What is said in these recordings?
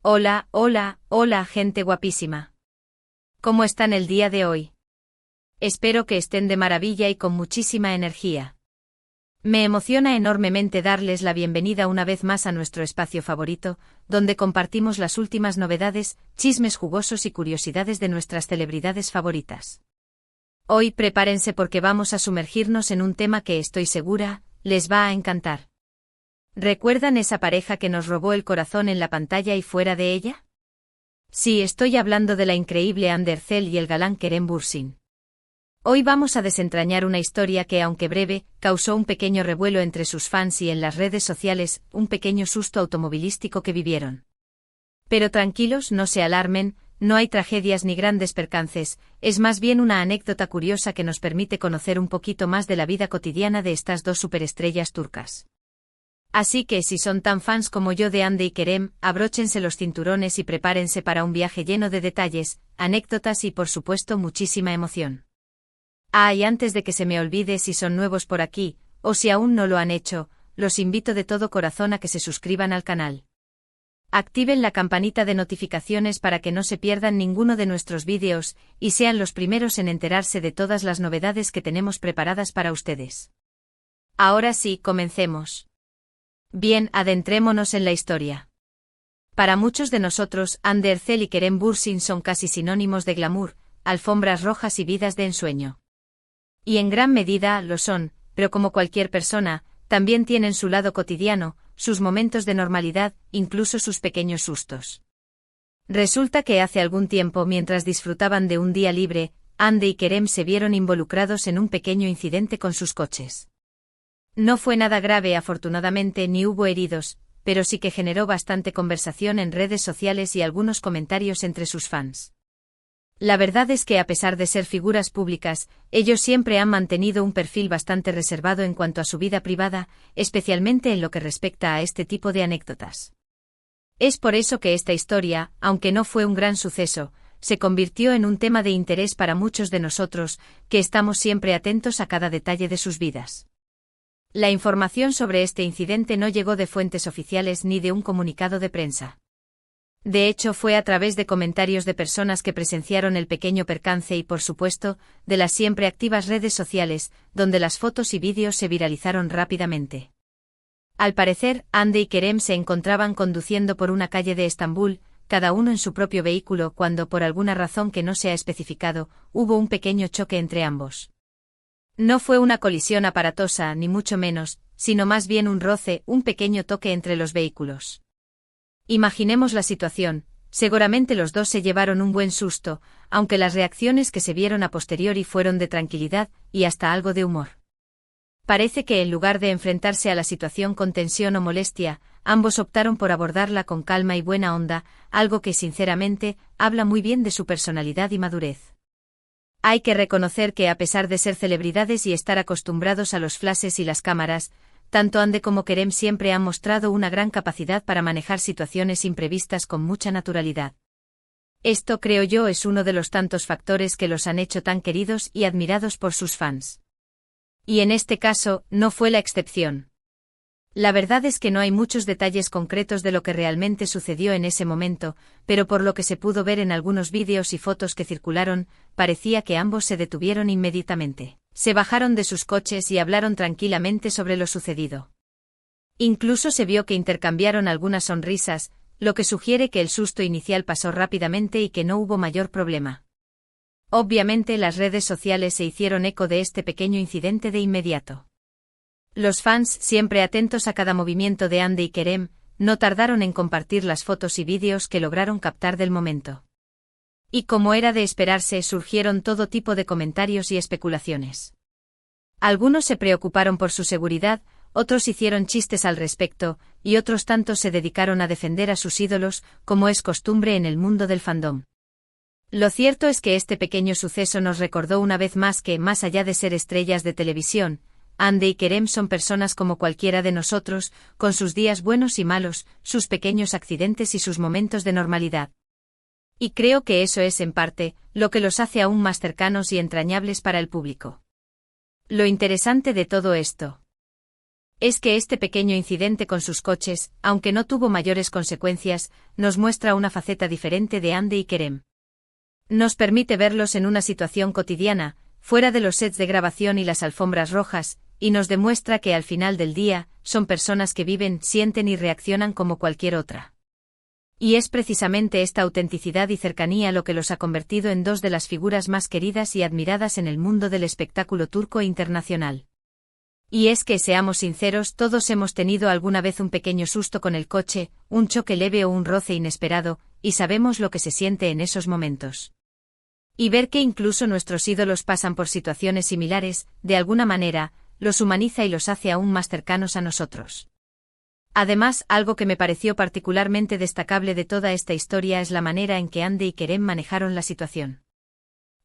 Hola, hola, hola, gente guapísima. ¿Cómo están el día de hoy? Espero que estén de maravilla y con muchísima energía. Me emociona enormemente darles la bienvenida una vez más a nuestro espacio favorito, donde compartimos las últimas novedades, chismes jugosos y curiosidades de nuestras celebridades favoritas. Hoy prepárense porque vamos a sumergirnos en un tema que estoy segura, les va a encantar. ¿Recuerdan esa pareja que nos robó el corazón en la pantalla y fuera de ella? Sí, estoy hablando de la increíble Anne Derzel y el galán Kerem Bürsin. Hoy vamos a desentrañar una historia que, aunque breve, causó un pequeño revuelo entre sus fans y en las redes sociales, un pequeño susto automovilístico que vivieron. Pero tranquilos, no se alarmen, no hay tragedias ni grandes percances, es más bien una anécdota curiosa que nos permite conocer un poquito más de la vida cotidiana de estas dos superestrellas turcas. Así que si son tan fans como yo de Hande y Kerem, abróchense los cinturones y prepárense para un viaje lleno de detalles, anécdotas y por supuesto muchísima emoción. Y antes de que se me olvide, si son nuevos por aquí, o si aún no lo han hecho, los invito de todo corazón a que se suscriban al canal. Activen la campanita de notificaciones para que no se pierdan ninguno de nuestros vídeos, y sean los primeros en enterarse de todas las novedades que tenemos preparadas para ustedes. Ahora sí, comencemos. Bien, adentrémonos en la historia. Para muchos de nosotros, Hande Derzel y Kerem Bürsin son casi sinónimos de glamour, alfombras rojas y vidas de ensueño. Y en gran medida lo son, pero como cualquier persona, también tienen su lado cotidiano, sus momentos de normalidad, incluso sus pequeños sustos. Resulta que hace algún tiempo, mientras disfrutaban de un día libre, Hande y Kerem se vieron involucrados en un pequeño incidente con sus coches. No fue nada grave afortunadamente ni hubo heridos, pero sí que generó bastante conversación en redes sociales y algunos comentarios entre sus fans. La verdad es que a pesar de ser figuras públicas, ellos siempre han mantenido un perfil bastante reservado en cuanto a su vida privada, especialmente en lo que respecta a este tipo de anécdotas. Es por eso que esta historia, aunque no fue un gran suceso, se convirtió en un tema de interés para muchos de nosotros, que estamos siempre atentos a cada detalle de sus vidas. La información sobre este incidente no llegó de fuentes oficiales ni de un comunicado de prensa. De hecho, fue a través de comentarios de personas que presenciaron el pequeño percance y, por supuesto, de las siempre activas redes sociales, donde las fotos y vídeos se viralizaron rápidamente. Al parecer, Hande y Kerem se encontraban conduciendo por una calle de Estambul, cada uno en su propio vehículo, cuando por alguna razón que no se ha especificado, hubo un pequeño choque entre ambos. No fue una colisión aparatosa, ni mucho menos, sino más bien un roce, un pequeño toque entre los vehículos. Imaginemos la situación, seguramente los dos se llevaron un buen susto, aunque las reacciones que se vieron a posteriori fueron de tranquilidad, y hasta algo de humor. Parece que en lugar de enfrentarse a la situación con tensión o molestia, ambos optaron por abordarla con calma y buena onda, algo que sinceramente, habla muy bien de su personalidad y madurez. Hay que reconocer que a pesar de ser celebridades y estar acostumbrados a los flashes y las cámaras, tanto Hande como Kerem siempre han mostrado una gran capacidad para manejar situaciones imprevistas con mucha naturalidad. Esto, creo yo, es uno de los tantos factores que los han hecho tan queridos y admirados por sus fans. Y en este caso, no fue la excepción. La verdad es que no hay muchos detalles concretos de lo que realmente sucedió en ese momento, pero por lo que se pudo ver en algunos vídeos y fotos que circularon, parecía que ambos se detuvieron inmediatamente. Se bajaron de sus coches y hablaron tranquilamente sobre lo sucedido. Incluso se vio que intercambiaron algunas sonrisas, lo que sugiere que el susto inicial pasó rápidamente y que no hubo mayor problema. Obviamente las redes sociales se hicieron eco de este pequeño incidente de inmediato. Los fans, siempre atentos a cada movimiento de Hande y Kerem, no tardaron en compartir las fotos y vídeos que lograron captar del momento. Y como era de esperarse, surgieron todo tipo de comentarios y especulaciones. Algunos se preocuparon por su seguridad, otros hicieron chistes al respecto, y otros tantos se dedicaron a defender a sus ídolos, como es costumbre en el mundo del fandom. Lo cierto es que este pequeño suceso nos recordó una vez más que, más allá de ser estrellas de televisión, Hande y Kerem son personas como cualquiera de nosotros, con sus días buenos y malos, sus pequeños accidentes y sus momentos de normalidad. Y creo que eso es, en parte, lo que los hace aún más cercanos y entrañables para el público. Lo interesante de todo esto Es que este pequeño incidente con sus coches, aunque no tuvo mayores consecuencias, nos muestra una faceta diferente de Andy y Kerem. Nos permite verlos en una situación cotidiana, fuera de los sets de grabación y las alfombras rojas, y nos demuestra que al final del día, son personas que viven, sienten y reaccionan como cualquier otra. Y es precisamente esta autenticidad y cercanía lo que los ha convertido en dos de las figuras más queridas y admiradas en el mundo del espectáculo turco e internacional. Y es que, seamos sinceros, todos hemos tenido alguna vez un pequeño susto con el coche, un choque leve o un roce inesperado, y sabemos lo que se siente en esos momentos. Y ver que incluso nuestros ídolos pasan por situaciones similares, de alguna manera, los humaniza y los hace aún más cercanos a nosotros. Además, algo que me pareció particularmente destacable de toda esta historia es la manera en que Andy y Kerem manejaron la situación.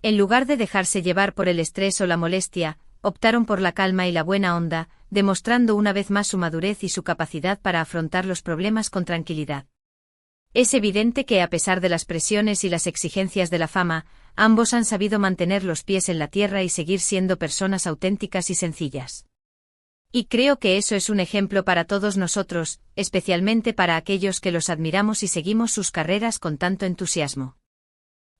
En lugar de dejarse llevar por el estrés o la molestia, optaron por la calma y la buena onda, demostrando una vez más su madurez y su capacidad para afrontar los problemas con tranquilidad. Es evidente que a pesar de las presiones y las exigencias de la fama, ambos han sabido mantener los pies en la tierra y seguir siendo personas auténticas y sencillas. Y creo que eso es un ejemplo para todos nosotros, especialmente para aquellos que los admiramos y seguimos sus carreras con tanto entusiasmo.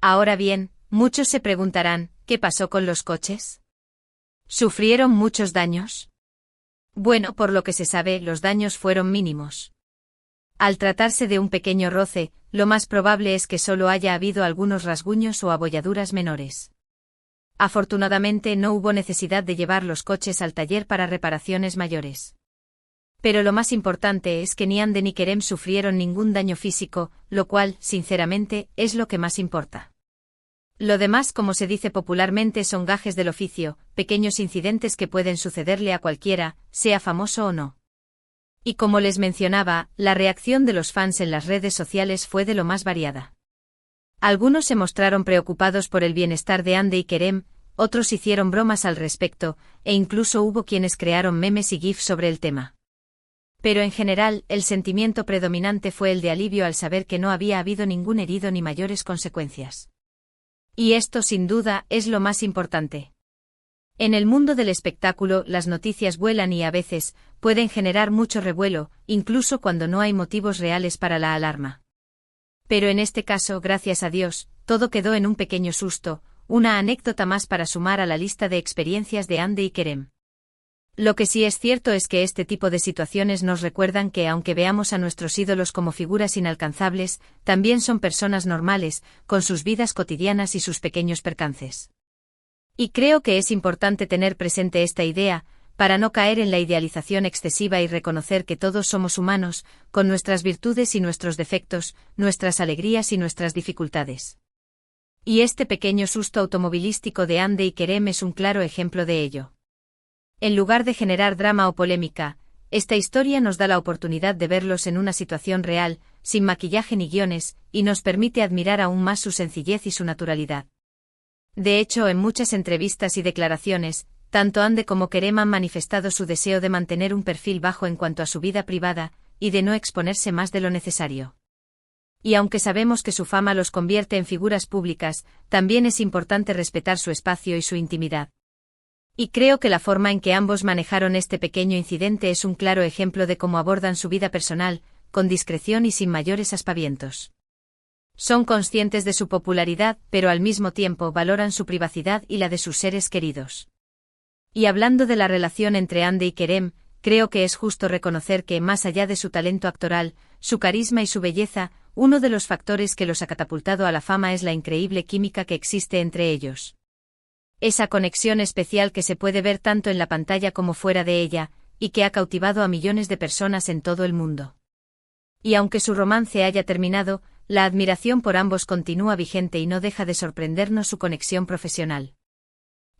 Ahora bien, muchos se preguntarán, ¿qué pasó con los coches? ¿Sufrieron muchos daños? Bueno, por lo que se sabe, los daños fueron mínimos. Al tratarse de un pequeño roce, lo más probable es que solo haya habido algunos rasguños o abolladuras menores. Afortunadamente no hubo necesidad de llevar los coches al taller para reparaciones mayores. Pero lo más importante es que ni Andy ni Kerem sufrieron ningún daño físico, lo cual, sinceramente, es lo que más importa. Lo demás, como se dice popularmente, son gajes del oficio, pequeños incidentes que pueden sucederle a cualquiera, sea famoso o no. Y como les mencionaba, la reacción de los fans en las redes sociales fue de lo más variada. Algunos se mostraron preocupados por el bienestar de Andy y Kerem, otros hicieron bromas al respecto, e incluso hubo quienes crearon memes y GIFs sobre el tema. Pero en general, el sentimiento predominante fue el de alivio al saber que no había habido ningún herido ni mayores consecuencias. Y esto, sin duda, es lo más importante. En el mundo del espectáculo, las noticias vuelan y a veces pueden generar mucho revuelo, incluso cuando no hay motivos reales para la alarma. Pero en este caso, gracias a Dios, todo quedó en un pequeño susto, una anécdota más para sumar a la lista de experiencias de Andy y Kerem. Lo que sí es cierto es que este tipo de situaciones nos recuerdan que aunque veamos a nuestros ídolos como figuras inalcanzables, también son personas normales, con sus vidas cotidianas y sus pequeños percances. Y creo que es importante tener presente esta idea, para no caer en la idealización excesiva y reconocer que todos somos humanos, con nuestras virtudes y nuestros defectos, nuestras alegrías y nuestras dificultades. Y este pequeño susto automovilístico de Andy y Kerem es un claro ejemplo de ello. En lugar de generar drama o polémica, esta historia nos da la oportunidad de verlos en una situación real, sin maquillaje ni guiones, y nos permite admirar aún más su sencillez y su naturalidad. De hecho, en muchas entrevistas y declaraciones, tanto Andy como Kerem han manifestado su deseo de mantener un perfil bajo en cuanto a su vida privada, y de no exponerse más de lo necesario. Y aunque sabemos que su fama los convierte en figuras públicas, también es importante respetar su espacio y su intimidad. Y creo que la forma en que ambos manejaron este pequeño incidente es un claro ejemplo de cómo abordan su vida personal, con discreción y sin mayores aspavientos. Son conscientes de su popularidad, pero al mismo tiempo valoran su privacidad y la de sus seres queridos. Y hablando de la relación entre Andy y Kerem, creo que es justo reconocer que, más allá de su talento actoral, su carisma y su belleza, uno de los factores que los ha catapultado a la fama es la increíble química que existe entre ellos. Esa conexión especial que se puede ver tanto en la pantalla como fuera de ella, y que ha cautivado a millones de personas en todo el mundo. Y aunque su romance haya terminado, la admiración por ambos continúa vigente y no deja de sorprendernos su conexión profesional.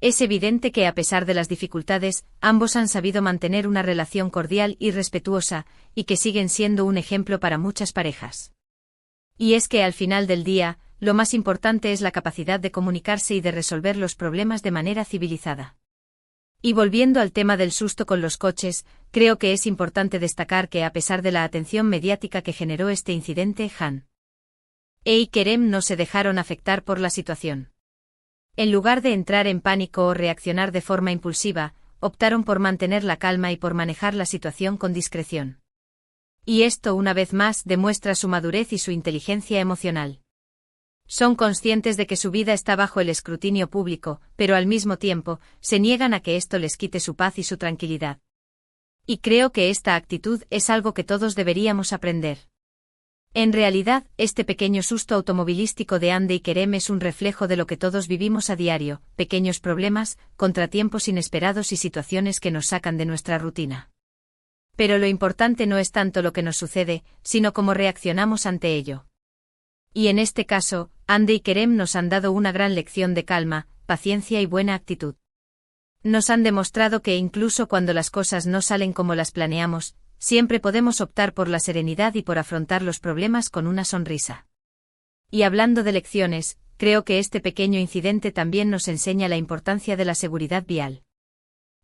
Es evidente que a pesar de las dificultades, ambos han sabido mantener una relación cordial y respetuosa, y que siguen siendo un ejemplo para muchas parejas. Y es que al final del día, lo más importante es la capacidad de comunicarse y de resolver los problemas de manera civilizada. Y volviendo al tema del susto con los coches, creo que es importante destacar que a pesar de la atención mediática que generó este incidente, Andy y Kerem no se dejaron afectar por la situación. En lugar de entrar en pánico o reaccionar de forma impulsiva, optaron por mantener la calma y por manejar la situación con discreción. Y esto, una vez más, demuestra su madurez y su inteligencia emocional. Son conscientes de que su vida está bajo el escrutinio público, pero al mismo tiempo, se niegan a que esto les quite su paz y su tranquilidad. Y creo que esta actitud es algo que todos deberíamos aprender. En realidad, este pequeño susto automovilístico de Hande y Kerem es un reflejo de lo que todos vivimos a diario: pequeños problemas, contratiempos inesperados y situaciones que nos sacan de nuestra rutina. Pero lo importante no es tanto lo que nos sucede, sino cómo reaccionamos ante ello. Y en este caso, Hande y Kerem nos han dado una gran lección de calma, paciencia y buena actitud. Nos han demostrado que incluso cuando las cosas no salen como las planeamos, siempre podemos optar por la serenidad y por afrontar los problemas con una sonrisa. Y hablando de lecciones, creo que este pequeño incidente también nos enseña la importancia de la seguridad vial.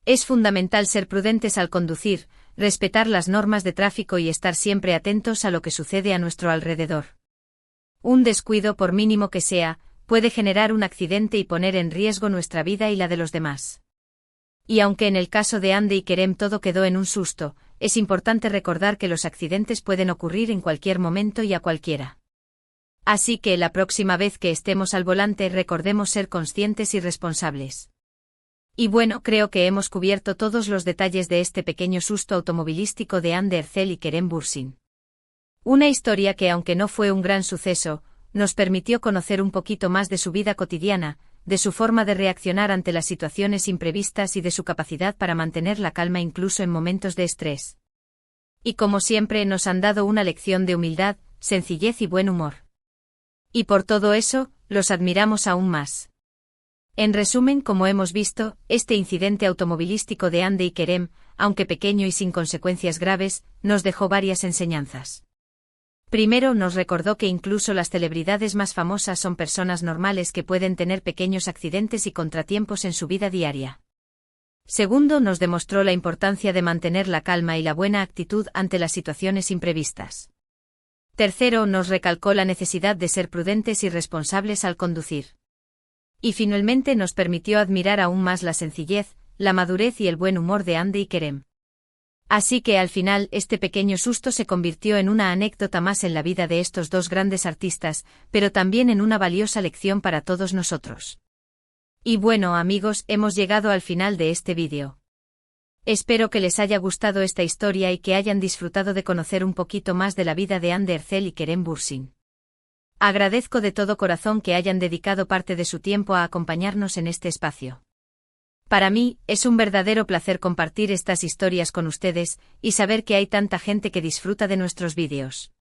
Es fundamental ser prudentes al conducir, respetar las normas de tráfico y estar siempre atentos a lo que sucede a nuestro alrededor. Un descuido, por mínimo que sea, puede generar un accidente y poner en riesgo nuestra vida y la de los demás. Y aunque en el caso de Hande y Kerem todo quedó en un susto, es importante recordar que los accidentes pueden ocurrir en cualquier momento y a cualquiera. Así que la próxima vez que estemos al volante recordemos ser conscientes y responsables. Y bueno, creo que hemos cubierto todos los detalles de este pequeño susto automovilístico de Hande Erçel y Kerem Bürsin. Una historia que, aunque no fue un gran suceso, nos permitió conocer un poquito más de su vida cotidiana, de su forma de reaccionar ante las situaciones imprevistas y de su capacidad para mantener la calma incluso en momentos de estrés. Y como siempre nos han dado una lección de humildad, sencillez y buen humor. Y por todo eso, los admiramos aún más. En resumen, como hemos visto, este incidente automovilístico de Hande y Kerem, aunque pequeño y sin consecuencias graves, nos dejó varias enseñanzas. Primero, nos recordó que incluso las celebridades más famosas son personas normales que pueden tener pequeños accidentes y contratiempos en su vida diaria. Segundo, nos demostró la importancia de mantener la calma y la buena actitud ante las situaciones imprevistas. Tercero, nos recalcó la necesidad de ser prudentes y responsables al conducir. Y finalmente nos permitió admirar aún más la sencillez, la madurez y el buen humor de Hande y Kerem. Así que al final este pequeño susto se convirtió en una anécdota más en la vida de estos dos grandes artistas, pero también en una valiosa lección para todos nosotros. Y bueno, amigos, hemos llegado al final de este vídeo. Espero que les haya gustado esta historia y que hayan disfrutado de conocer un poquito más de la vida de Hande Erçel y Kerem Bürsin. Agradezco de todo corazón que hayan dedicado parte de su tiempo a acompañarnos en este espacio. Para mí, es un verdadero placer compartir estas historias con ustedes, y saber que hay tanta gente que disfruta de nuestros vídeos.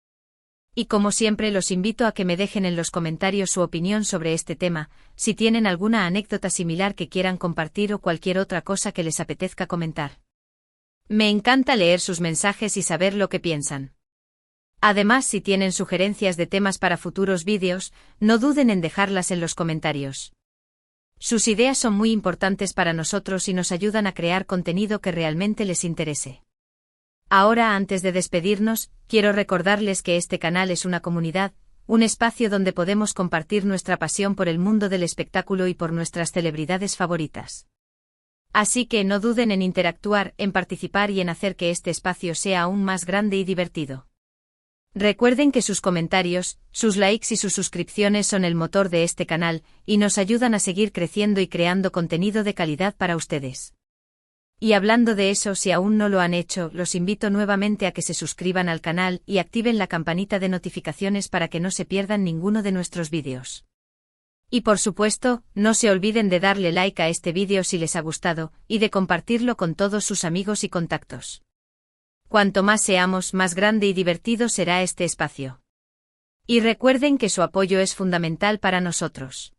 Y como siempre los invito a que me dejen en los comentarios su opinión sobre este tema, si tienen alguna anécdota similar que quieran compartir o cualquier otra cosa que les apetezca comentar. Me encanta leer sus mensajes y saber lo que piensan. Además, si tienen sugerencias de temas para futuros vídeos, no duden en dejarlas en los comentarios. Sus ideas son muy importantes para nosotros y nos ayudan a crear contenido que realmente les interese. Ahora, antes de despedirnos, quiero recordarles que este canal es una comunidad, un espacio donde podemos compartir nuestra pasión por el mundo del espectáculo y por nuestras celebridades favoritas. Así que no duden en interactuar, en participar y en hacer que este espacio sea aún más grande y divertido. Recuerden que sus comentarios, sus likes y sus suscripciones son el motor de este canal, y nos ayudan a seguir creciendo y creando contenido de calidad para ustedes. Y hablando de eso, si aún no lo han hecho, los invito nuevamente a que se suscriban al canal y activen la campanita de notificaciones para que no se pierdan ninguno de nuestros vídeos. Y por supuesto, no se olviden de darle like a este vídeo si les ha gustado, y de compartirlo con todos sus amigos y contactos. Cuanto más seamos, más grande y divertido será este espacio. Y recuerden que su apoyo es fundamental para nosotros.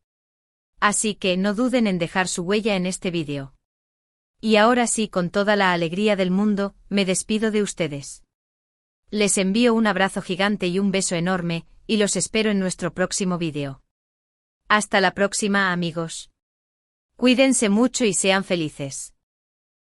Así que no duden en dejar su huella en este vídeo. Y ahora sí, con toda la alegría del mundo, me despido de ustedes. Les envío un abrazo gigante y un beso enorme, y los espero en nuestro próximo vídeo. Hasta la próxima, amigos. Cuídense mucho y sean felices.